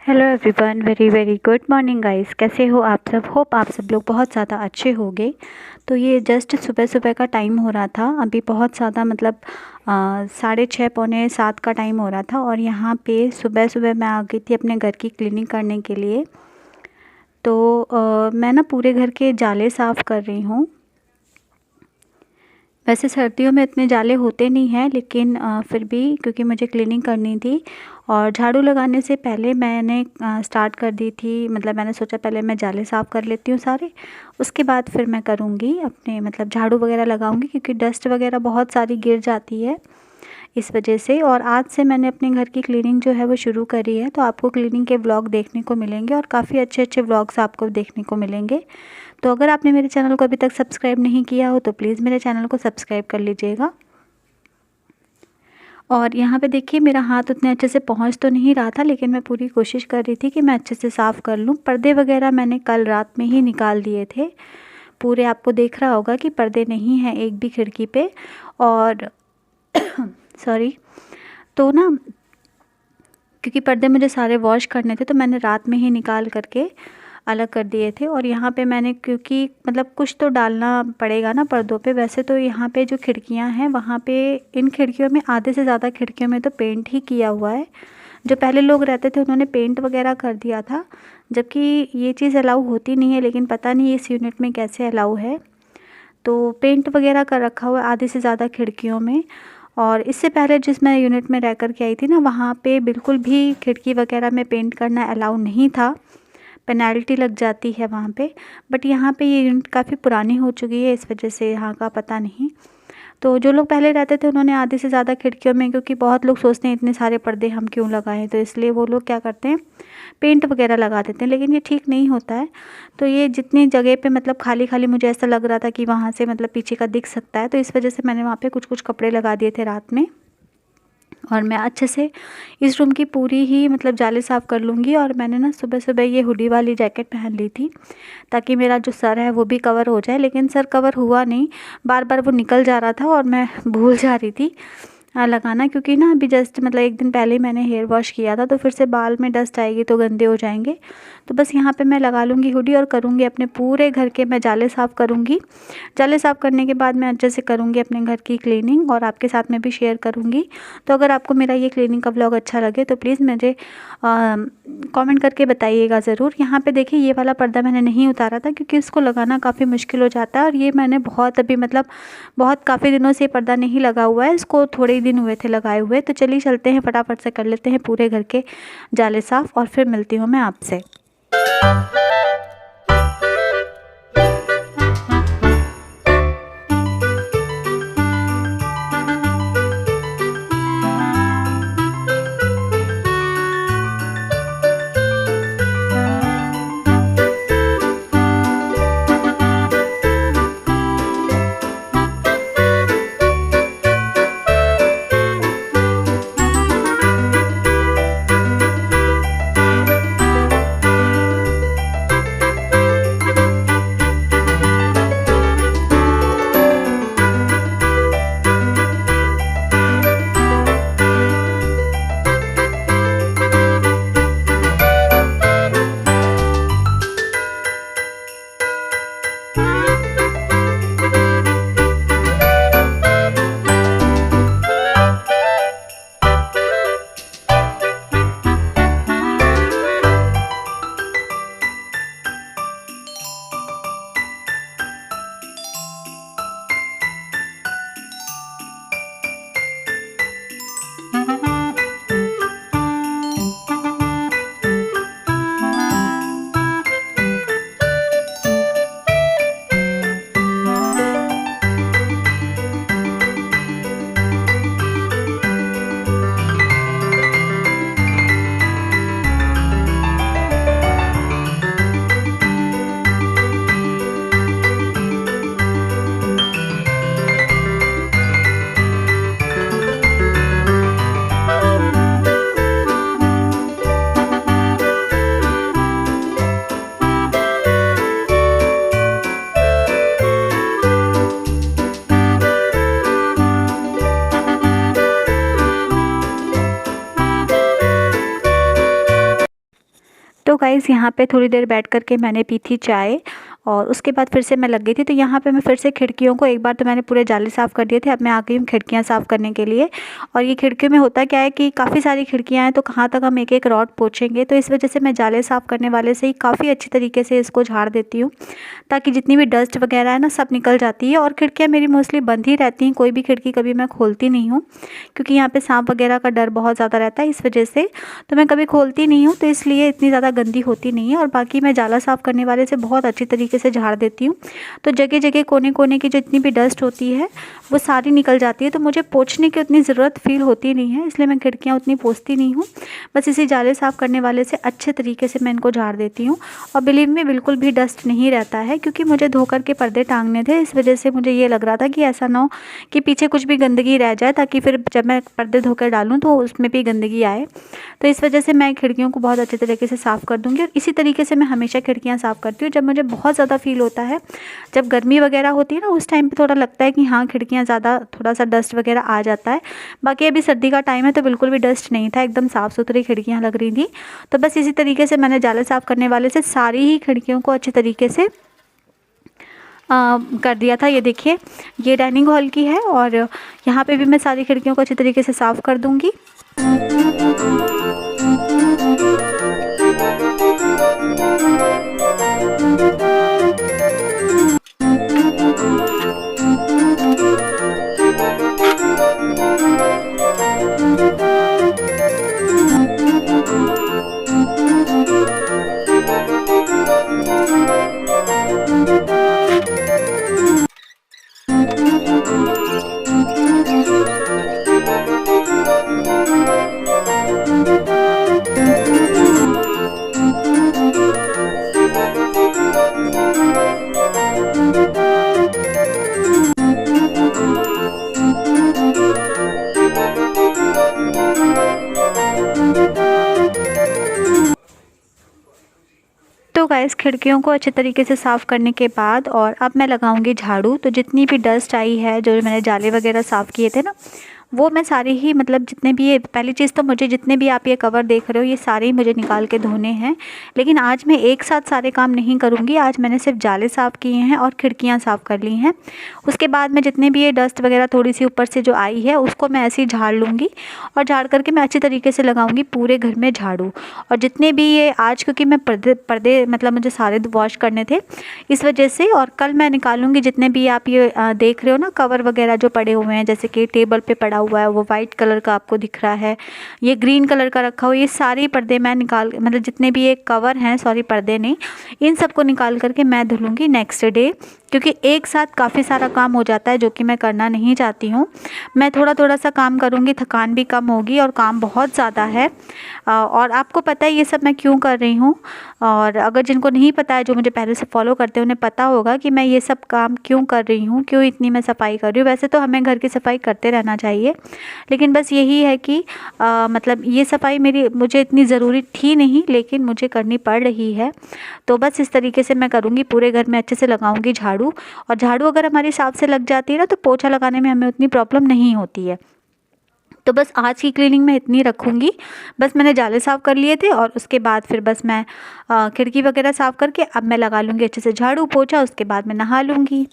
Hello everyone, very very good morning guys. कैसे हो आप सब? होप आप सब लोग बहुत ज़्यादा अच्छे होंगे। तो ये जस्ट सुबह सुबह का टाइम हो रहा था। अभी बहुत ज़्यादा मतलब 6:30 पौने 7 का टाइम हो रहा था और यहाँ पे सुबह सुबह मैं आ गई थी अपने घर की क्लीनिंग करने के लिए। तो मैं ना पूरे घर के जाले साफ़ कर रही हूँ। वैसे सर्दियों में इतने जाले होते नहीं हैं, लेकिन फिर भी क्योंकि मुझे क्लीनिंग करनी थी और झाड़ू लगाने से पहले मैंने स्टार्ट कर दी थी। मतलब मैंने सोचा पहले मैं जाले साफ़ कर लेती हूँ सारे, उसके बाद फिर मैं करूँगी अपने मतलब झाड़ू वगैरह लगाऊँगी, क्योंकि डस्ट वगैरह बहुत सारी गिर जाती है इस वजह से। और आज से मैंने अपने घर की क्लीनिंग जो है वो शुरू करी है, तो आपको क्लीनिंग के व्लॉग देखने को मिलेंगे और काफ़ी अच्छे अच्छे व्लॉग्स आपको देखने को मिलेंगे। तो अगर आपने मेरे चैनल को अभी तक सब्सक्राइब नहीं किया हो तो प्लीज़ मेरे चैनल को सब्सक्राइब कर लीजिएगा। और यहाँ पे देखिए मेरा हाथ उतने अच्छे से पहुँच तो नहीं रहा था, लेकिन मैं पूरी कोशिश कर रही थी कि मैं अच्छे से साफ़ कर लूँ। पर्दे वगैरह मैंने कल रात में ही निकाल दिए थे पूरे। आपको देख रहा होगा कि पर्दे नहीं हैं एक भी खिड़की पे। और सॉरी, तो ना क्योंकि पर्दे मुझे सारे वॉश करने थे तो मैंने रात में ही निकाल करके अलग कर दिए थे। और यहाँ पे मैंने क्योंकि मतलब कुछ तो डालना पड़ेगा ना पर्दों पे। वैसे तो यहाँ पे जो खिड़कियाँ हैं वहाँ पे इन खिड़कियों में आधे से ज़्यादा खिड़कियों में तो पेंट ही किया हुआ है। जो पहले लोग रहते थे उन्होंने पेंट वगैरह कर दिया था, जबकि ये चीज़ अलाउ होती नहीं है, लेकिन पता नहीं इस यूनिट में कैसे अलाउ है। तो पेंट वगैरह कर रखा हुआ है आधे से ज़्यादा खिड़कियों में। और इससे पहले जिस मैं यूनिट में रह कर के आई थी ना, वहाँ पे बिल्कुल भी खिड़की वगैरह में पेंट करना अलाउ नहीं था, पेनल्टी लग जाती है वहाँ पे। बट यहाँ पे ये यूनिट काफ़ी पुरानी हो चुकी है, इस वजह से यहाँ का पता नहीं। तो जो लोग पहले रहते थे उन्होंने आधे से ज़्यादा खिड़कियों में, क्योंकि बहुत लोग सोचते हैं इतने सारे पर्दे हम क्यों लगाएं, तो इसलिए वो लोग क्या करते हैं पेंट वगैरह लगा देते हैं, लेकिन ये ठीक नहीं होता है। तो ये जितनी जगह पे मतलब खाली खाली मुझे ऐसा लग रहा था कि वहाँ से मतलब पीछे का दिख सकता है, तो इस वजह से मैंने वहाँ पे कुछ कुछ कपड़े लगा दिए थे रात में। और मैं अच्छे से इस रूम की पूरी ही मतलब जाले साफ़ कर लूँगी। और मैंने ना सुबह सुबह ये हुडी वाली जैकेट पहन ली थी ताकि मेरा जो सर है वो भी कवर हो जाए, लेकिन सर कवर हुआ नहीं, बार बार वो निकल जा रहा था और मैं भूल जा रही थी लगाना। क्योंकि ना अभी जस्ट मतलब एक दिन पहले ही मैंने हेयर वॉश किया था, तो फिर से बाल में डस्ट आएगी तो गंदे हो जाएंगे। तो बस यहाँ पे मैं लगा लूँगी हुडी और करूँगी अपने पूरे घर के मैं जाले साफ़ करूँगी। जाले साफ़ करने के बाद मैं अच्छे से करूँगी अपने घर की क्लीनिंग और आपके साथ में भी शेयर करूँगी। तो अगर आपको मेरा ये क्लीनिंग का व्लॉग अच्छा लगे तो प्लीज़ मुझे कमेंट करके बताइएगा ज़रूर। यहाँ पे देखिए ये वाला पर्दा मैंने नहीं उतारा था क्योंकि इसको लगाना काफ़ी मुश्किल हो जाता है, और ये मैंने बहुत अभी मतलब बहुत काफ़ी दिनों से पर्दा नहीं लगा हुआ है, इसको थोड़े ही दिन हुए थे लगाए हुए। तो चलिए चलते हैं, फटाफट से कर लेते हैं पूरे घर के जाले साफ़ और फिर मिलती हूँ मैं आपसे। तो गाइस यहाँ पे थोड़ी देर बैठ कर के मैंने पी थी चाय और उसके बाद फिर से मैं लग गई थी। तो यहाँ पे मैं फिर से खिड़कियों को, एक बार तो मैंने पूरे जाले साफ़ कर दिए थे, अब मैं आ गई हूँ खिड़कियाँ साफ़ करने के लिए। और ये खिड़कियों में होता क्या है कि काफ़ी सारी खिड़कियाँ हैं, तो कहाँ तक हम एक एक रॉड पोंछेंगे, तो इस वजह से मैं जाले साफ़ करने वाले से ही काफ़ी अच्छी तरीके से इसको झाड़ देती हूँ, ताकि जितनी भी डस्ट वगैरह है ना सब निकल जाती है। और खिड़कियाँ मेरी मोस्टली बंद ही रहती हैं, कोई भी खिड़की कभी मैं खोलती नहीं हूँ, क्योंकि यहाँ पे सांप वगैरह का डर बहुत ज़्यादा रहता है, इस वजह से तो मैं कभी खोलती नहीं हूँ, तो इसलिए इतनी ज़्यादा गंदी होती नहीं है। और बाकी मैं जाला साफ़ करने वाले से बहुत अच्छी तरीके से झाड़ देती हूँ, तो जगह जगह कोने कोने की जितनी भी डस्ट होती है वो सारी निकल जाती है। तो मुझे पोंछने की उतनी ज़रूरत फील होती नहीं है, इसलिए मैं खिड़कियाँ उतनी पोंछती नहीं हूँ। बस इसी जाले साफ़ करने वाले से अच्छे तरीके से मैं इनको झाड़ देती हूँ। और बिलीव में बिल्कुल भी डस्ट नहीं रहता है, क्योंकि मुझे धोकर के पर्दे टांगने थे, इस वजह से मुझे ये लग रहा था कि ऐसा ना हो कि पीछे कुछ भी गंदगी रह जाए, ताकि फिर जब मैं पर्दे धोकर डालूँ तो उसमें भी गंदगी आए। तो इस वजह से मैं खिड़कियों को बहुत अच्छे तरीके से साफ़ कर दूँगी। और इसी तरीके से मैं हमेशा खिड़कियाँ साफ़ करती हूँ। जब मुझे बहुत ज़्यादा फ़ील होता है, जब गर्मी वगैरह होती है ना, उस टाइम पे थोड़ा लगता है कि हाँ खिड़कियाँ ज़्यादा थोड़ा सा डस्ट वगैरह आ जाता है। बाकी अभी सर्दी का टाइम है तो बिल्कुल भी डस्ट नहीं था, एकदम साफ़ सुथरी खिड़कियाँ लग रही थी। तो बस इसी तरीके से मैंने जाले साफ़ करने वाले से सारी ही खिड़कियों को अच्छे तरीके से कर दिया था। ये देखिए, ये डाइनिंग हॉल की है और यहाँ पे भी मैं सारी खिड़कियों को अच्छे तरीके से साफ़ कर दूँगी। तो गाइस, खिड़कियों को अच्छे तरीके से साफ़ करने के बाद और अब मैं लगाऊंगी झाड़ू। तो जितनी भी डस्ट आई है, जो मैंने जाले वगैरह साफ़ किए थे ना, वो मैं सारे ही, मतलब जितने भी, ये पहली चीज़ तो मुझे जितने भी आप ये कवर देख रहे हो ये सारे ही मुझे निकाल के धोने हैं। लेकिन आज मैं एक साथ सारे काम नहीं करूँगी, आज मैंने सिर्फ जाले साफ़ किए हैं और खिड़कियाँ साफ़ कर ली हैं। उसके बाद मैं जितने भी ये डस्ट वगैरह थोड़ी सी ऊपर से जो आई है उसको मैं ऐसे ही झाड़ लूँगी और झाड़ करके मैं अच्छी तरीके से लगाऊँगी पूरे घर में झाड़ू। और जितने भी ये आज, क्योंकि मैं पर्दे मतलब मुझे सारे वॉश करने थे इस वजह से, और कल मैं निकालूँगी जितने भी आप ये देख रहे हो ना कवर वगैरह जो पड़े हुए हैं, जैसे कि टेबल पे पड़ा हुआ है वो वाइट कलर का आपको दिख रहा है, ये ग्रीन कलर का रखा हुआ, ये सारे पर्दे मैं निकाल, मतलब जितने भी ये कवर हैं, सॉरी पर्दे नहीं, इन सबको निकाल करके मैं धुलूँगी नेक्स्ट डे, क्योंकि एक साथ काफ़ी सारा काम हो जाता है जो कि मैं करना नहीं चाहती हूँ। मैं थोड़ा थोड़ा सा काम करूँगी, थकान भी कम होगी, और काम बहुत ज़्यादा है। और आपको पता है ये सब मैं क्यों कर रही हूँ, और अगर जिनको नहीं पता है, जो मुझे पहले से फॉलो करते हैं, उन्हें पता होगा कि मैं ये सब काम क्यों कर रही हूँ, क्यों इतनी मैं सफाई कर रही हूँ। वैसे तो हमें घर की सफाई करते रहना चाहिए, लेकिन बस यही है कि मतलब ये सफाई मेरी, मुझे इतनी ज़रूरी थी नहीं, लेकिन मुझे करनी पड़ रही है। तो बस इस तरीके से मैं करूँगी, पूरे घर में अच्छे से लगाऊंगी झाड़ू। और झाड़ू अगर हमारे हिसाब से लग जाती है ना, तो पोछा लगाने में हमें उतनी प्रॉब्लम नहीं होती है। तो बस आज की क्लीनिंग मैं इतनी रखूँगी। बस मैंने जाले साफ़ कर लिए थे और उसके बाद फिर बस मैं खिड़की वगैरह साफ़ करके अब मैं लगा लूँगी अच्छे से झाड़ू पोछा, उसके बाद मैं नहा लूँगी।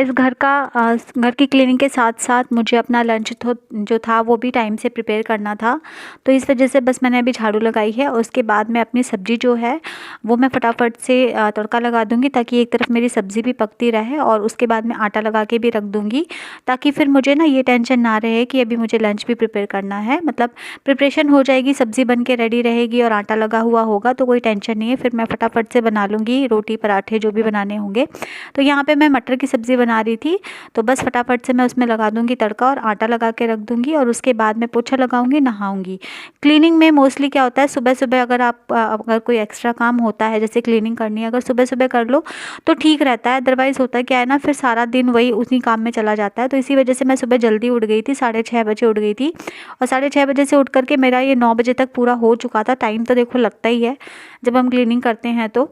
इस घर की क्लीनिंग के साथ साथ मुझे अपना लंच जो था वो भी टाइम से प्रिपेयर करना था। तो इस वजह से बस मैंने अभी झाड़ू लगाई है और उसके बाद मैं अपनी सब्ज़ी जो है वो मैं फटाफट से तड़का लगा दूँगी, ताकि एक तरफ मेरी सब्ज़ी भी पकती रहे और उसके बाद मैं आटा लगा के भी रख दूँगी, ताकि फिर मुझे ना ये टेंशन ना रहे कि अभी मुझे लंच भी प्रिपेयर करना है। मतलब प्रिपरेशन हो जाएगी, सब्ज़ी बन के रेडी रहेगी और आटा लगा हुआ होगा तो कोई टेंशन नहीं है। फिर मैं फटाफट से बना लूँगी रोटी पराठे जो भी बनाने होंगे। तो यहाँ पे मैं मटर की सब्ज़ी बना रही थी, तो बस फटाफट से मैं उसमें लगा दूँगी तड़का और आटा लगा के रख दूँगी और उसके बाद मैं पोछा लगाऊँगी, नहाऊँगी। क्लीनिंग में मोस्टली क्या होता है, सुबह-सुबह अगर कोई एक्स्ट्रा काम होता है जैसे क्लीनिंग करनी है, अगर सुबह-सुबह कर लो तो ठीक रहता है। अदरवाइज़ होता क्या है ना, फिर सारा दिन वही उसी काम में चला जाता है। तो इसी वजह से मैं सुबह जल्दी उठ गई थी, 6:30 बजे उठ गई थी और 6:30 बजे से उठ कर के मेरा ये 9 बजे तक पूरा हो चुका था। टाइम तो देखो लगता ही है जब हम क्लीनिंग करते हैं तो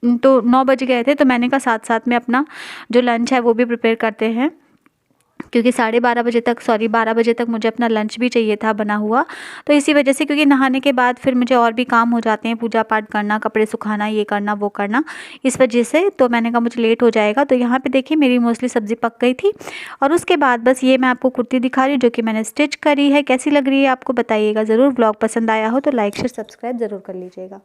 9 बज गए थे। तो मैंने कहा साथ-साथ में अपना जो लंच है वो भी प्रिपेयर करते हैं, क्योंकि 12 बजे तक मुझे अपना लंच भी चाहिए था बना हुआ। तो इसी वजह से, क्योंकि नहाने के बाद फिर मुझे और भी काम हो जाते हैं, पूजा पाठ करना, कपड़े सुखाना, ये करना वो करना, इस वजह से तो मैंने कहा मुझे लेट हो जाएगा। तो यहाँ पे देखिए मेरी मोस्टली सब्ज़ी पक गई थी और उसके बाद बस ये मैं आपको कुर्ती दिखा रही हूँ जो कि मैंने स्टिच करी है। कैसी लग रही है आपको बताइएगा ज़रूर। ब्लॉग पसंद आया हो तो लाइक शेयर सब्सक्राइब ज़रूर कर लीजिएगा।